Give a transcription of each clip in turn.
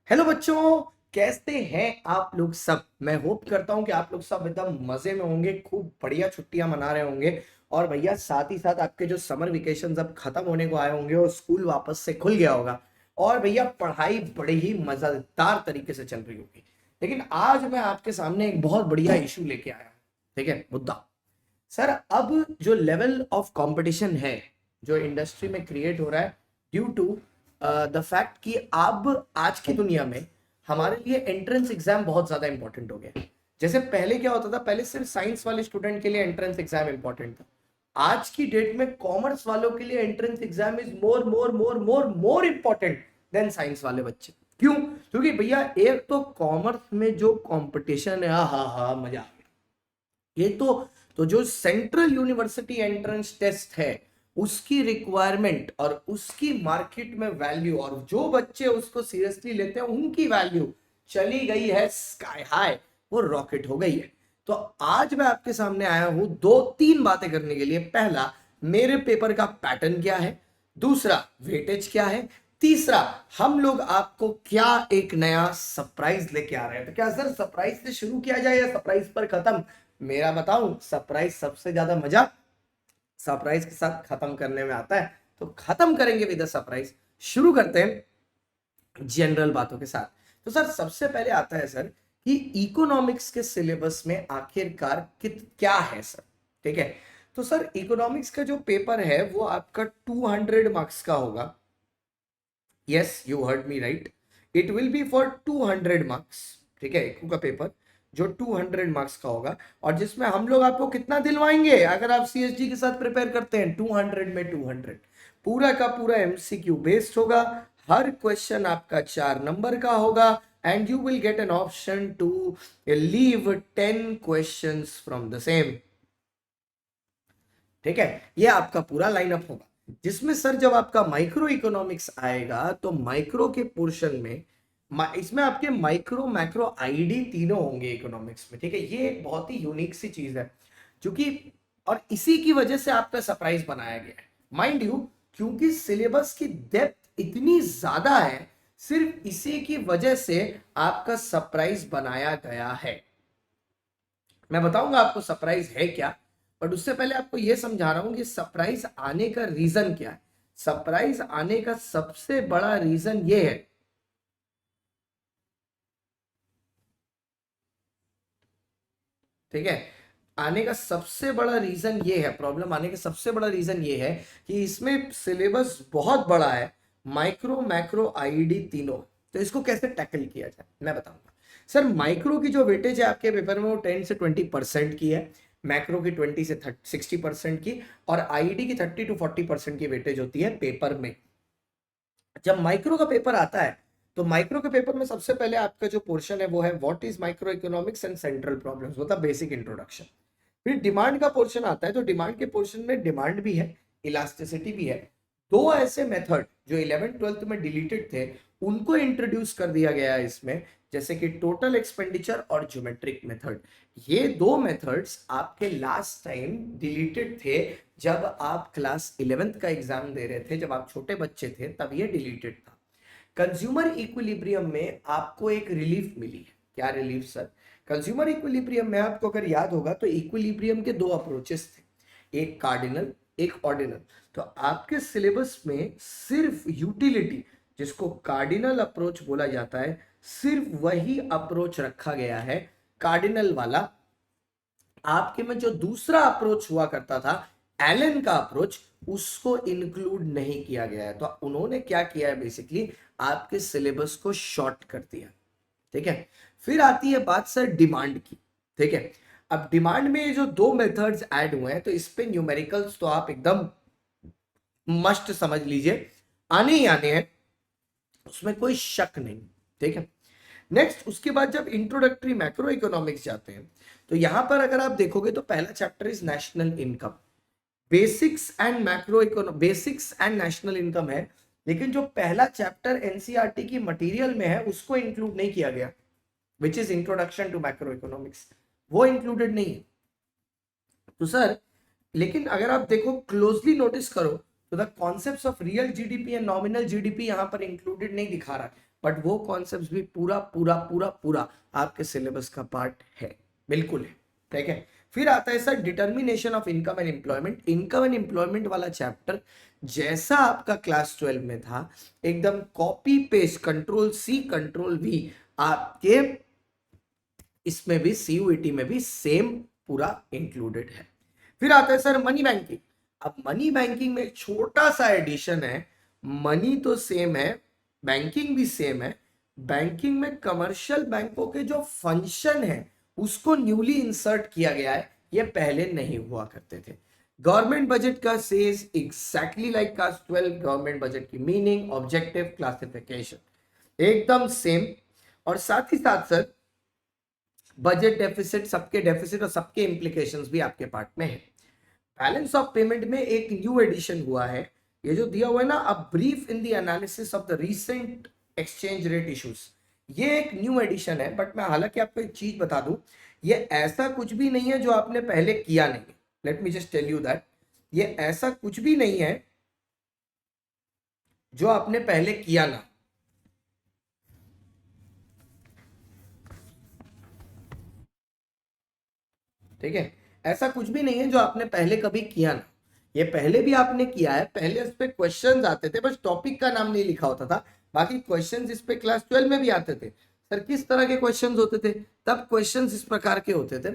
Hello बच्चों, कैसे हैं आप लोग सब। मैं होप करता हूं कि आप लोग सब एकदम मजे में होंगे, खूब बढ़िया छुट्टियां मना रहे होंगे। और भैया साथ ही साथ आपके जो समर वेकेशन अब खत्म होने को आए होंगे और स्कूल वापस से खुल गया होगा। और भैया पढ़ाई बड़ी ही मजेदार तरीके से चल रही होगी। लेकिन आज मैं आपके सामने एक बहुत बढ़िया इशू लेके आया हूं। ठीक है, मुद्दा सर, अब जो लेवल ऑफ कंपटीशन है जो इंडस्ट्री में क्रिएट हो रहा है ड्यू टू द फैक्ट कि अब आज की दुनिया में हमारे लिए एंट्रेंस एग्जाम बहुत ज्यादा इंपॉर्टेंट हो गया। जैसे पहले क्या होता था, पहले सिर्फ साइंस वाले स्टूडेंट के लिए एंट्रेंस एग्जाम इंपॉर्टेंट था। आज की डेट में कॉमर्स वालों के लिए entrance exam is more more more more more important than science वाले बच्चे। क्यों? क्योंकि भैया एक तो कॉमर्स में जो कंपटीशन है, हा हा हा, मजा आ गया। ये तो जो सेंट्रल यूनिवर्सिटी एंट्रेंस टेस्ट है उसकी रिक्वायरमेंट और उसकी मार्केट में वैल्यू, और जो बच्चे उसको सीरियसली लेते हैं उनकी वैल्यू चली गई है स्काई हाई। वो रॉकेट हो गई है। तो आज मैं आपके सामने आया हूं दो तीन बातें करने के लिए। पहला, मेरे पेपर का पैटर्न क्या है। दूसरा, वेटेज क्या है। तीसरा, हम लोग आपको क्या एक नया सरप्राइज लेके आ रहे हैं। तो क्या सर सरप्राइज से शुरू किया जाए या सरप्राइज पर खत्म? मेरा बताऊं, सरप्राइज सबसे ज्यादा मजा सरप्राइज के साथ खत्म करने में आता है। तो खत्म करेंगे विद सरप्राइज। शुरू करते हैं जनरल बातों के साथ। तो सर सबसे पहले आता है सर कि इकोनॉमिक्स के सिलेबस में आखिरकार क्या है सर। ठीक है, तो सर इकोनॉमिक्स का जो पेपर है वो आपका 200 मार्क्स का होगा। Yes, you heard me right. It will be for 200 marks. ठीक है, इको का पेपर जो 200 मार्क्स का होगा और जिसमें हम लोग आपको कितना दिलवाएंगे अगर आप सीएसजी के साथ प्रिपेयर करते हैं। 200 में 200 पूरा का पूरा एमसीक्यू बेस्ड होगा। हर क्वेश्चन आपका 4 नंबर का होगा and you will get an option to leave 10 questions from the same. ठीक है, ये आपका पूरा लाइनअप होगा जिसमें सर जब आपका माइक्रो इकोनॉमिक्स आएगा तो माइक्रो के पोर्शन में इसमें आपके माइक्रो मैक्रो आईडी तीनों होंगे इकोनॉमिक्स में। ठीक है, ये एक बहुत ही यूनिक सी चीज है जो कि, और इसी की वजह से आपका सरप्राइज बनाया गया है माइंड यू। क्योंकि सिलेबस की डेप्थ इतनी ज्यादा है, सिर्फ इसी की वजह से आपका सरप्राइज बनाया गया है। मैं बताऊंगा आपको सरप्राइज है क्या, बट उससे पहले आपको यह समझा रहा हूं कि सरप्राइज आने का रीजन क्या है। सरप्राइज आने का सबसे बड़ा रीजन यह है, ठीक है, आने का सबसे बड़ा रीजन ये है, प्रॉब्लम आने का सबसे बड़ा रीजन ये है कि इसमें सिलेबस बहुत बड़ा है, माइक्रो मैक्रो आईडी तीनों। तो इसको कैसे टैकल किया जाए मैं बताऊंगा। सर माइक्रो की जो वेटेज है आपके पेपर में वो 10 से 20% की है। मैक्रो की 20 से 60% की। और आईडी की 30 to 40% की वेटेज होती है पेपर में। जब माइक्रो का पेपर आता है तो माइक्रो के पेपर में सबसे पहले आपका जो पोर्शन है वो है what is micro economics and central problems, मतलब बेसिक इंट्रोडक्शन। फिर डिमांड का पोर्शन आता है तो डिमांड के पोर्शन में डिमांड भी है, इलास्टिसिटी भी है। दो ऐसे मेथड जो 11th 12th में डिलीटेड थे उनको इंट्रोड्यूस कर दिया गया है इसमें, जैसे कि टोटल एक्सपेंडिचर और ज्योमेट्रिक मेथड। ये दो मेथड्स आपके लास्ट टाइम डिलीटेड थे जब आप क्लास 11th का एग्जाम दे रहे थे, जब आप छोटे बच्चे थे तब ये डिलीटेड था। कंज्यूमर इक्विलिब्रियम में आपको एक रिलीफ मिली है। क्या रिलीफ सर? कंज्यूमर इक्विलिब्रियम में आपको अगर याद होगा तो इक्विलिब्रियम के दो अप्रोचेस थे, एक कार्डिनल एक ऑर्डिनल। तो आपके सिलेबस में सिर्फ यूटिलिटी, जिसको कार्डिनल अप्रोच बोला जाता है, सिर्फ वही अप्रोच रखा गया है, कार्डिनल वाला। आपके में जो दूसरा अप्रोच हुआ करता था, एलन का अप्रोच, उसको इंक्लूड नहीं किया गया है। तो उन्होंने क्या किया है, बेसिकली आपके सिलेबस को शॉर्ट कर दिया। ठीक है, फिर आती है बात सर डिमांड की। ठीक है, अब डिमांड में ये जो दो मेथड्स ऐड हुए हैं तो इस पे न्यूमेरिकल्स तो आप एकदम मस्ट समझ लीजिए, आने ही आने हैं, उसमें कोई शक नहीं। ठीक है, नेक्स्ट उसके बाद जब इंट्रोडक्टरी मैक्रो इकोनॉमिक्स जाते हैं तो यहां पर अगर आप देखोगे तो पहला chapter is national income, basics and macro economic, basics and national income है। लेकिन जो पहला चैप्टर एनसीईआरटी की मटेरियल में है उसको इंक्लूड नहीं किया गया, which is introduction to macroeconomics, वो इंक्लूडेड नहीं है। तो सर लेकिन अगर आप देखो क्लोजली नोटिस करो तो the concepts of real GDP and nominal GDP यहां पर इंक्लूडेड नहीं दिखा रहा है। बट वो कॉन्सेप्ट्स भी पूरा पूरा पूरा पूरा आपके सिलेबस का पार्ट है, बिल्कुल है, ठीक है। फिर आता है sir determination of income and employment. Income and employment वाला चैप्टर जैसा आपका क्लास 12 में था, एकदम copy paste, control C control V, आपके इसमें भी सीयूईटी में भी सेम पूरा इंक्लूडेड है। फिर आता है सर मनी बैंकिंग। अब मनी बैंकिंग में एक छोटा सा एडिशन है, मनी तो सेम है, बैंकिंग भी सेम है। बैंकिंग में कमर्शियल बैंकों के जो फंक्शन है उसको न्यूली इंसर्ट किया गया है, ये पहले नहीं हुआ करते थे। गवर्नमेंट बजट का says exactly like class 12, government budget की मीनिंग, ऑब्जेक्टिव, क्लासिफिकेशन एकदम सेम। और साथ ही साथ सर बजट डेफिसिट, सबके डेफिसिट और सबके इंप्लीकेशंस भी आपके पार्ट में है। बैलेंस ऑफ पेमेंट में एक न्यू एडिशन हुआ है, ये जो दिया हुआ है ना, a brief in the analysis of the recent exchange rate issues, ये एक न्यू एडिशन है। बट मैं हालांकि आपको एक चीज बता दूं, ये ऐसा कुछ भी नहीं है जो आपने पहले किया नहीं है। Let me just tell you that, ये ऐसा कुछ भी नहीं है जो आपने पहले किया ना। ठीक है, ऐसा कुछ भी नहीं है जो आपने पहले कभी किया ना, ये पहले भी आपने किया है। पहले इस पे क्वेश्चंस आते थे, बस टॉपिक का नाम नहीं लिखा होता था, बाकी क्वेश्चंस इस पे क्लास 12 में भी आते थे। सर किस तरह के क्वेश्चंस होते थे तब? क्वेश्चंस इस प्रकार के होते थे,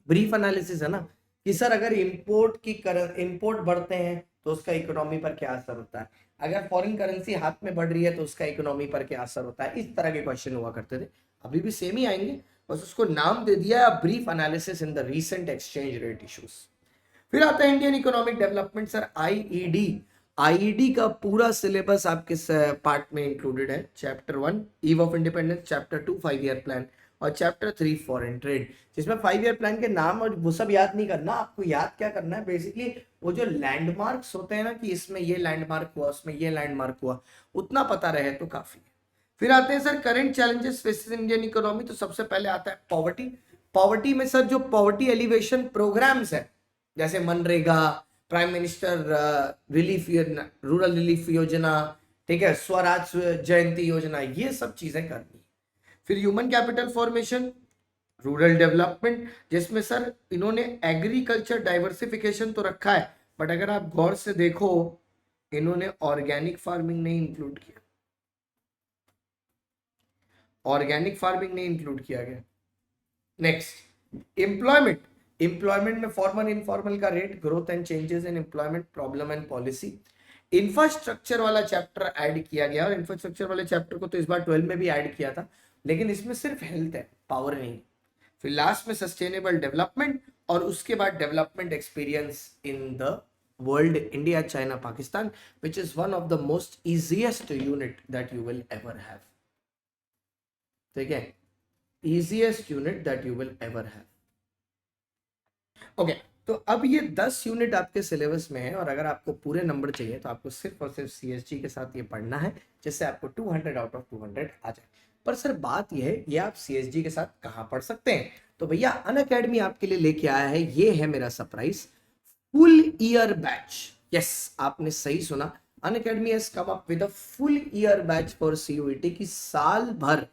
ब्रीफ एनालिसिस है ना, कि सर अगर इंपोर्ट बढ़ते हैं तो उसका इकोनॉमी पर क्या असर होता है, अगर फॉरेन करेंसी हाथ में बढ़ रही है तो उसका इकोनॉमी पर क्या असर होता है, इस तरह के क्वेश्चन हुआ करते थे। अभी भी सेम ही आएंगे, बस उसको नाम दे दिया है brief analysis in the recent exchange rate issues. फिर आता है Indian economic development sir, IED. IED का पूरा सिलेबस आपके पार्ट में इंक्लूडेड है। Chapter 1 eve of independence, chapter 2 5 year plan, और चैप्टर 3 फॉरेन ट्रेड। जिसमें 5 ईयर प्लान के नाम और वो सब याद नहीं करना, आपको याद क्या करना है बेसिकली, वो जो लैंडमार्क्स होते हैं ना, कि इसमें ये लैंडमार्क हुआ, उसमें ये लैंडमार्क हुआ, उतना पता रहे तो काफी है। फिर आते हैं sir current challenges faces Indian economy. तो सबसे पहले आता है पॉवर्टी। पॉवर्टी में सर जो पॉवर्टी एलिवेशन प्रोग्राम्स है, जैसे MNREGA, prime minister relief, rural relief योजना, ठीक है, स्वराज जयंती योजना, ये सब चीजें करनी। फिर human capital formation, rural development, जिसमें सर इन्होंने एग्रीकल्चर डाइवर्सिफिकेशन तो रखा है, बट अगर आप गौर से देखो इन्होंने ऑर्गेनिक फार्मिंग नहीं इंक्लूड किया, ऑर्गेनिक फार्मिंग नहीं इंक्लूड किया गया। Next employment. एम्प्लॉयमेंट में फॉर्मल इनफॉर्मल का rate, growth and changes in employment, problem and policy. Infrastructure वाला चैप्टर ऐड किया गया, और इंफ्रास्ट्रक्चर वाले चैप्टर को तो इस बार 12 में भी ऐड किया था, लेकिन इसमें सिर्फ हेल्थ है, पावर नहीं। फिर लास्ट में सस्टेनेबल डेवलपमेंट, और उसके बाद development experience in the world, India, China, Pakistan, which is one of the most easiest unit that you will ever have. ठीक है, easiest unit that you will ever have. Okay, तो अब ये 10 unit आपके syllabus में है, और अगर आपको पूरे नंबर चाहिए तो आपको सिर्फ और सिर्फ सीएसजी के साथ ये पढ़ना है, जिससे आपको 200 आउट ऑफ 200 आ जाए। पर सर बात ये है, ये आप सीएसजी के साथ कहाँ पढ़ सकते हैं? तो भैया अनअकैडमी आपके लिए लेके आया है, ये है मेरा surprise full year batch. Yes, आपने सही सुना, Unacademy has come up with a full year batch for CUET, की साल भर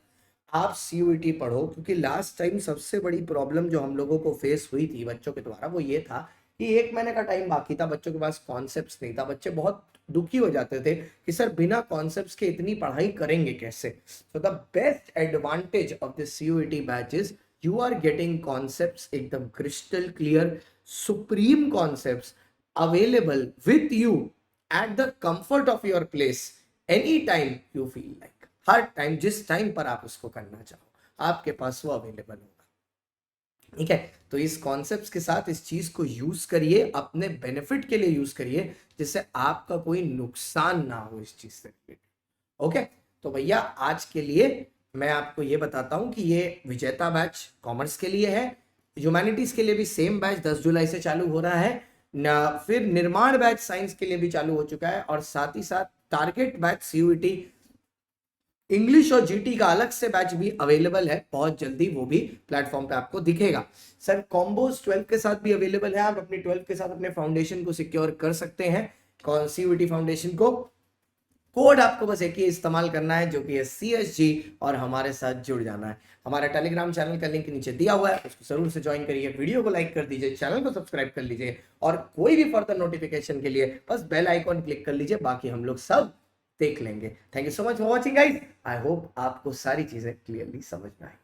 आप सीयूईटी पढ़ो। क्योंकि लास्ट टाइम सबसे बड़ी प्रॉब्लम जो हम लोगों को फेस हुई थी बच्चों के द्वारा, वो ये था कि 1 महीने का टाइम बाकी था, बच्चों के पास कॉन्सेप्ट्स नहीं था, बच्चे बहुत दुखी हो जाते थे कि सर बिना कॉन्सेप्ट्स के इतनी पढ़ाई करेंगे कैसे। So the best advantage of this CUET batch is you are getting concepts एकदम crystal clear, supreme concepts available with you at the comfort of your place, any time you feel like. हर time, जिस time पर आप उसको करना चाहो, आपके पास वो अवेलेबल होगा। ठीक है, तो इस कॉन्सेप्ट्स के साथ इस चीज को यूज करिए, अपने बेनिफिट के लिए यूज करिए, जिससे आपका कोई नुकसान ना हो इस चीज से। ओके, तो भैया आज के लिए मैं आपको ये बताता हूं कि ये विजेता बैच कॉमर्स के लिए है, ह्यूमैनिटीज के लिए भी सेम बैच 10 जुलाई से चालू हो रहा है ना, फिर निर्माण बैच साइंस के लिए भी चालू हो चुका है, और साथ ही साथ टारगेट बैच सीयूईटी इंग्लिश और जीटी का अलग से बैच भी अवेलेबल है, बहुत जल्दी वो भी प्लेटफॉर्म पे आपको दिखेगा। सर कॉम्बोज 12 के साथ भी अवेलेबल है, आप अपनी 12 के साथ अपने फाउंडेशन को सिक्योर कर सकते हैं, सीयूईटी फाउंडेशन को। कोड आपको बस एक ही इस्तेमाल करना है, जो कि है CSG, और हमारे साथ जुड़ जाना है। हमारा टेलीग्राम चैनल का लिंक नीचे दिया हुआ है, उसको जरूर से ज्वाइन करिए, वीडियो को लाइक कर दीजिए, चैनल को सब्सक्राइब कर लीजिए, और कोई भी फर्दर नोटिफिकेशन के लिए बस बेल आइकॉन क्लिक कर लीजिए, बाकी हम लोग सब देख लेंगे। Thank you so much for watching guys. I hope आपको सारी चीजें क्लियरली समझ में आई।